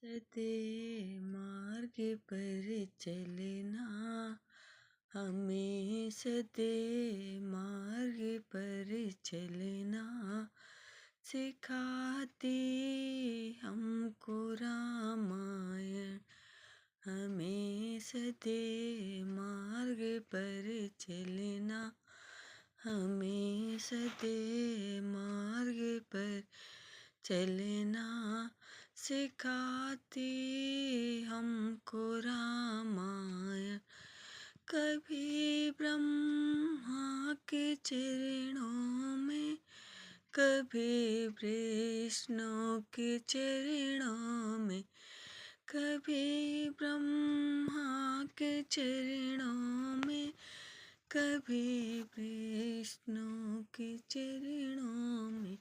सदे मार्ग पर चलना, हमें सदे मार्ग पर चलना सिखाती हमको रामायण। हमें सदे मार्ग पर चलना, हमें सदे मार्ग पर चलना सिखाती हमको रामायण। कभी ब्रह्मा के चरणों में, कभी विष्णु के चरणों में, कभी ब्रह्मा के चरणों में, कभी विष्णु के चरणों में,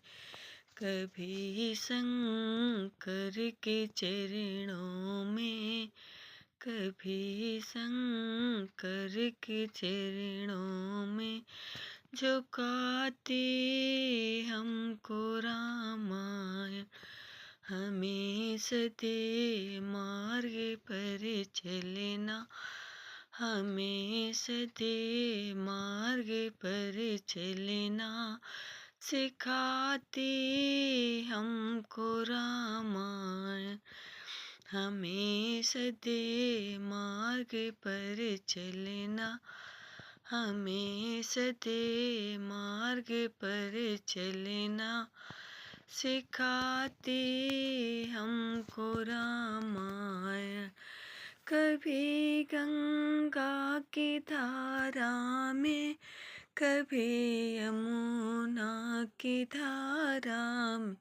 कभी शंकर के चरणों में, कभी शंकर के चरणों में झुकाते हमको रामायण। हमें सदे मार्ग पर चलना, हमें सदे मार्ग पर चलना सिखाते हमको रामायण। हमें सदे मार्ग पर चलना, हमें सदे मार्ग पर चलना सिखाते हमको रामायण। कभी गंगा की धारा में, कभी यमुना की धारा में,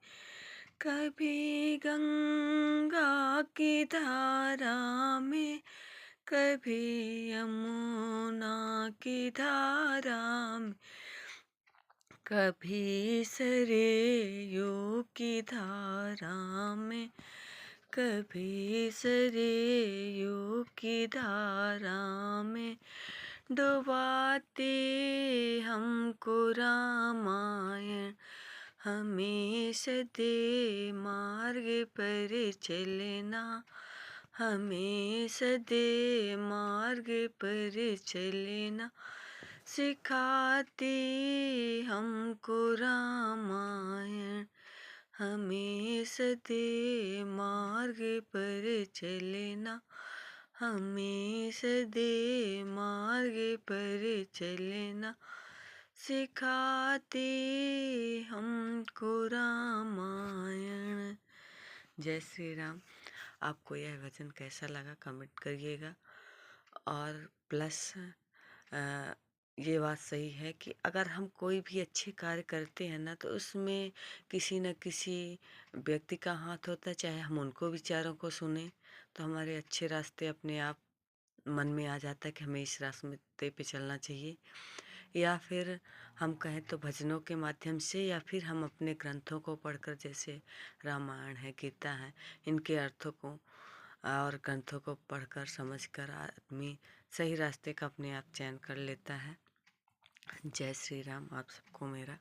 कभी गंगा की धारा में, कभी यमुना की धारा में, कभी सरयू की धारा में, कभी सरयू की धारा में डुबाते हमको रामायण। हमें सदे मार्ग पर चलना, हमें सदे मार्ग पर चलना सिखाते हमको रामायण। हमें सदे मार्ग पर चलना, हमें सदे मार्ग पर चलना सिखाते हमको रामायण। जय श्री राम। आपको यह वचन कैसा लगा कमेंट करिएगा। और प्लस ये बात सही है कि अगर हम कोई भी अच्छे कार्य करते हैं ना, तो उसमें किसी न किसी व्यक्ति का हाथ होता है। चाहे हम उनको विचारों को सुने तो हमारे अच्छे रास्ते अपने आप मन में आ जाता है कि हमें इस रास्ते पे चलना चाहिए। या फिर हम कहें तो भजनों के माध्यम से, या फिर हम अपने ग्रंथों को पढ़कर, जैसे रामायण है, गीता है, इनके अर्थों को और ग्रंथों को पढ़कर समझकर आदमी सही रास्ते का अपने आप चयन कर लेता है। जय श्री राम। आप सबको मेरा